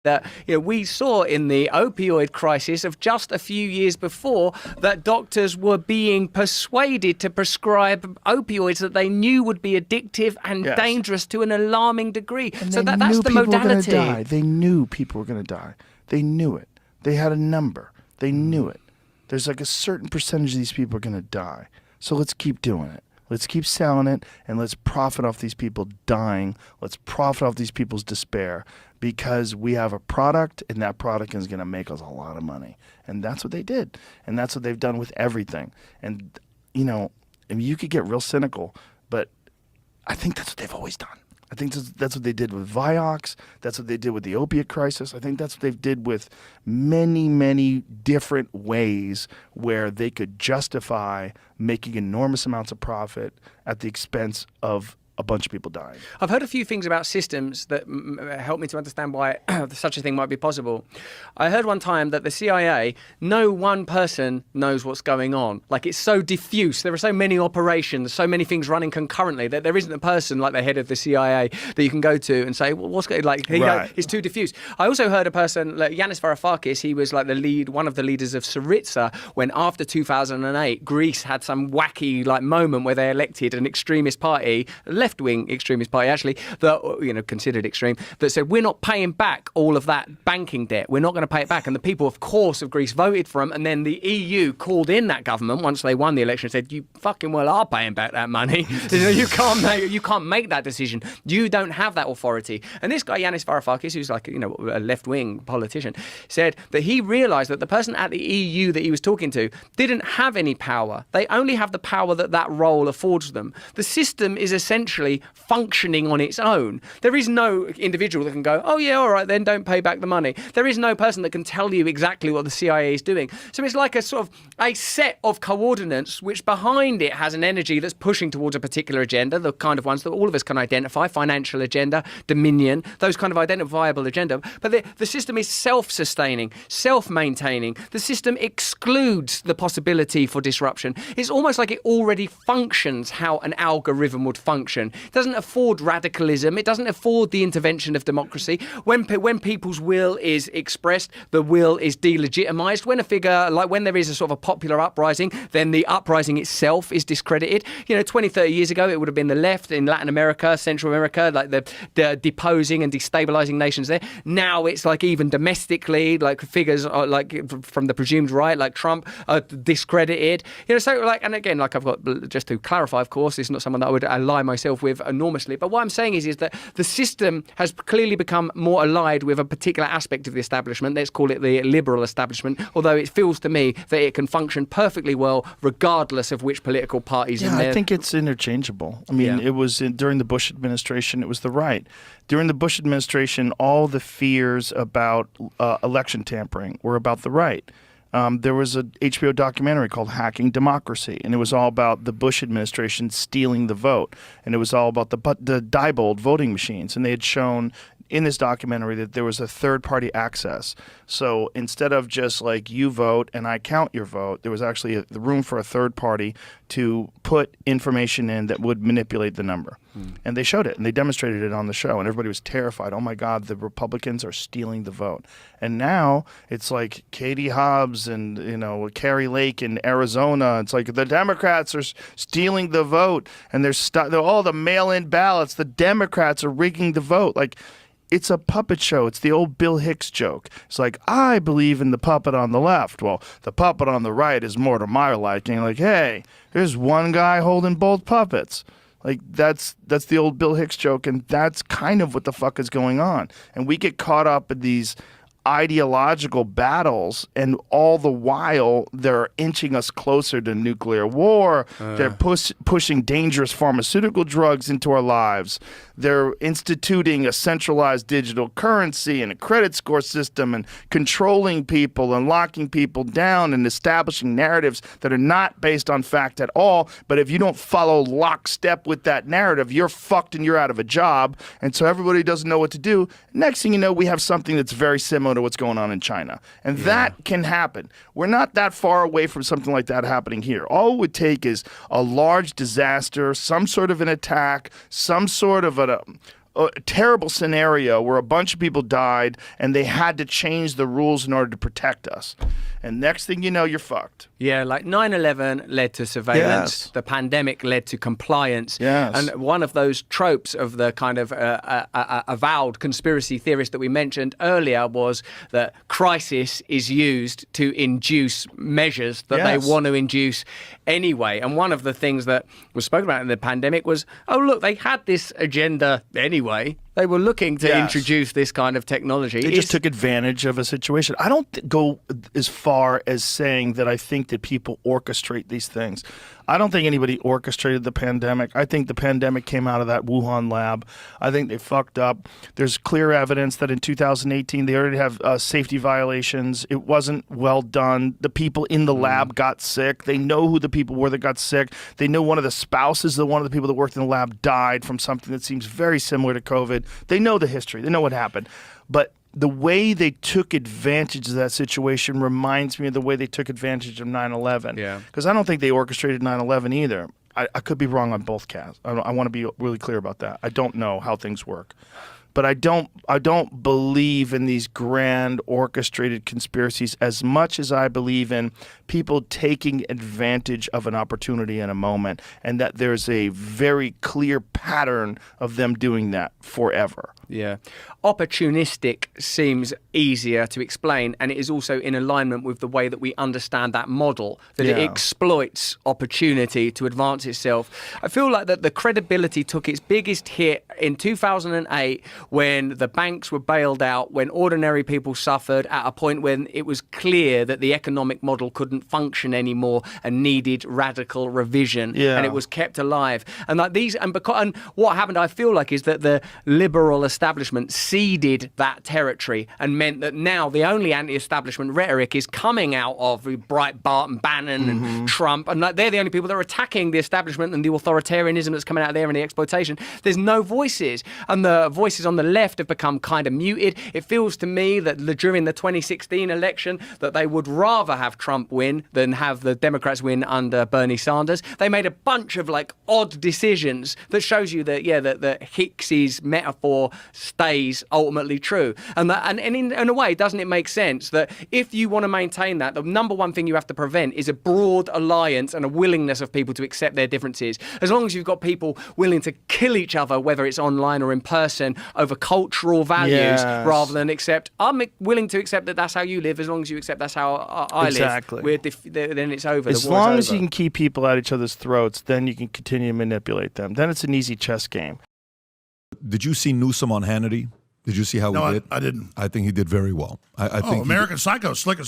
that we saw in the opioid crisis of just a few years before that doctors were being persuaded to prescribe opioids that they knew would be addictive and dangerous to an alarming degree. And so that's the modality. They knew people were going to die. They knew it. They had a number. They knew it. There's like a certain percentage of these people are going to die. So let's keep doing it. Let's keep selling it, and let's profit off these people dying. Let's profit off these people's despair, because we have a product, and that product is going to make us a lot of money. And that's what they did. And that's what they've done with everything. And, you could get real cynical, but I think that's what they've always done. I think that's what they did with Vioxx. That's what they did with the opiate crisis. I think that's what they did with many, many different ways where they could justify making enormous amounts of profit at the expense of a bunch of people dying. I've heard a few things about systems that help me to understand why such a thing might be possible. I heard one time that the CIA, no one person knows what's going on. Like, it's so diffuse. There are so many operations, so many things running concurrently that there isn't a person like the head of the CIA that you can go to and say, well, what's going on? It's too diffuse. I also heard a person like Yanis Varoufakis. He was like one of the leaders of Syriza when after 2008, Greece had some wacky moment where they elected an extremist party, left-wing extremist party actually, that considered extreme, that said we're not paying back all of that banking debt. We're not going to pay it back. And the people, of course, of Greece voted for him. And then the EU called in that government once they won the election and said, "You fucking well are paying back that money. You can't make that decision. You don't have that authority." And this guy Yanis Varoufakis, who's like a left-wing politician, said that he realised that the person at the EU that he was talking to didn't have any power. They only have the power that role affords them. The system is essentially functioning on its own. There is no individual that can go, "Oh yeah, all right, then don't pay back the money." There is no person that can tell you exactly what the CIA is doing. So it's like a sort of a set of coordinates which behind it has an energy that's pushing towards a particular agenda, the kind of ones that all of us can identify: financial agenda, dominion, those kind of identifiable agenda. But the system is self-sustaining, self-maintaining. The system excludes the possibility for disruption. It's almost like it already functions how an algorithm would function. It doesn't afford radicalism. It doesn't afford the intervention of democracy. When people's will is expressed, the will is delegitimized. When there is a sort of a popular uprising, then the uprising itself is discredited. 20, 30 years ago, it would have been the left in Latin America, Central America, like the deposing and destabilizing nations there. Now it's like even domestically, like figures from the presumed right, like Trump, are discredited. And again, I've got, just to clarify, of course, it's not someone that I would ally myself with enormously. But what I'm saying is that the system has clearly become more allied with a particular aspect of the establishment. Let's call it the liberal establishment, although it feels to me that it can function perfectly well regardless of which political parties in there. I think it's interchangeable. I mean, it was during the Bush administration, it was the right. During the Bush administration, all the fears about election tampering were about the right. There was an HBO documentary called Hacking Democracy, and it was all about the Bush administration stealing the vote. And it was all about the Diebold voting machines. And they had shown in this documentary that there was a third-party access. So instead of just like you vote and I count your vote, there was actually the room for a third party to put information in that would manipulate the number. And they showed it, and they demonstrated it on the show, and everybody was terrified. Oh my God, the Republicans are stealing the vote. And now it's like Katie Hobbs and Carrie Lake in Arizona. It's like the Democrats are stealing the vote, and they're all the mail-in ballots. The Democrats are rigging the vote. Like, it's a puppet show. It's the old Bill Hicks joke. It's like, I believe in the puppet on the left. Well, the puppet on the right is more to my liking. Like, hey, there's one guy holding both puppets. Like, that's the old Bill Hicks joke, and that's kind of what the fuck is going on. And we get caught up in these ideological battles, and all the while they're inching us closer to nuclear war. They're pushing dangerous pharmaceutical drugs into our lives. They're instituting a centralized digital currency and a credit score system and controlling people and locking people down and establishing narratives that are not based on fact at all. But if you don't follow lockstep with that narrative, you're fucked and you're out of a job. And so everybody doesn't know what to do. Next thing you know, we have something that's very similar to what's going on in China. And that can happen. We're not that far away from something like that happening here. All it would take is a large disaster, some sort of an attack, some sort of a terrible scenario where a bunch of people died and they had to change the rules in order to protect us. And next thing you know, you're fucked. Yeah, like 9/11 led to surveillance. Yes. The pandemic led to compliance. Yes. And one of those tropes of the kind of avowed conspiracy theorist that we mentioned earlier was that crisis is used to induce measures that they Yes. want to induce anyway. And one of the things that was spoken about in the pandemic was, oh, look, they had this agenda anyway. They were looking to Yes. introduce this kind of technology. They just took advantage of a situation. I don't go as far as saying that I think that people orchestrate these things. I don't think anybody orchestrated the pandemic. I think the pandemic came out of that Wuhan lab. I think they fucked up. There's clear evidence that in 2018 they already have safety violations. It wasn't well done. The people in the lab got sick. They know who the people were that got sick. They know one of the spouses of one of the people that worked in the lab died from something that seems very similar to COVID. They know the history. They know what happened. But the way they took advantage of that situation reminds me of the way they took advantage of 9/11. Yeah. Because I don't think they orchestrated 9/11 either. I could be wrong on both casts. I want to be really clear about that. I don't know how things work. But I don't believe in these grand orchestrated conspiracies as much as I believe in people taking advantage of an opportunity in a moment, and that there's a very clear pattern of them doing that forever. Yeah. Opportunistic seems easier to explain, and it is also in alignment with the way that we understand that model, that it Yeah. exploits opportunity to advance itself. I feel like that the credibility took its biggest hit in 2008 when the banks were bailed out, when ordinary people suffered at a point when it was clear that the economic model couldn't function anymore and needed radical revision, Yeah. and it was kept alive. And like these, and what happened, I feel like, is that the liberal establishment ceded that territory and meant that now the only anti-establishment rhetoric is coming out of Breitbart and Bannon and Trump, and like, they're the only people that are attacking the establishment and the authoritarianism that's coming out of there and the exploitation. There's no voices, and the voices on the left have become kind of muted. It feels to me that during the 2016 election that they would rather have Trump win than have the Democrats win under Bernie Sanders. They made a bunch of like odd decisions that shows you that, yeah, that Hicks's metaphor stays ultimately true. And in a way, doesn't it make sense that if you want to maintain that, the number one thing you have to prevent is a broad alliance and a willingness of people to accept their differences. As long as you've got people willing to kill each other, whether it's online or in person, over cultural values, Yes. rather than accept, I'm willing to accept that that's how you live, as long as you accept that's how I Exactly. live, then it's over. As long as you can keep people at each other's throats, then you can continue to manipulate them. Then it's an easy chess game. Did you see Newsom on Hannity? Did you see how he did? I didn't. I think he did very well. I think American Psycho, slick as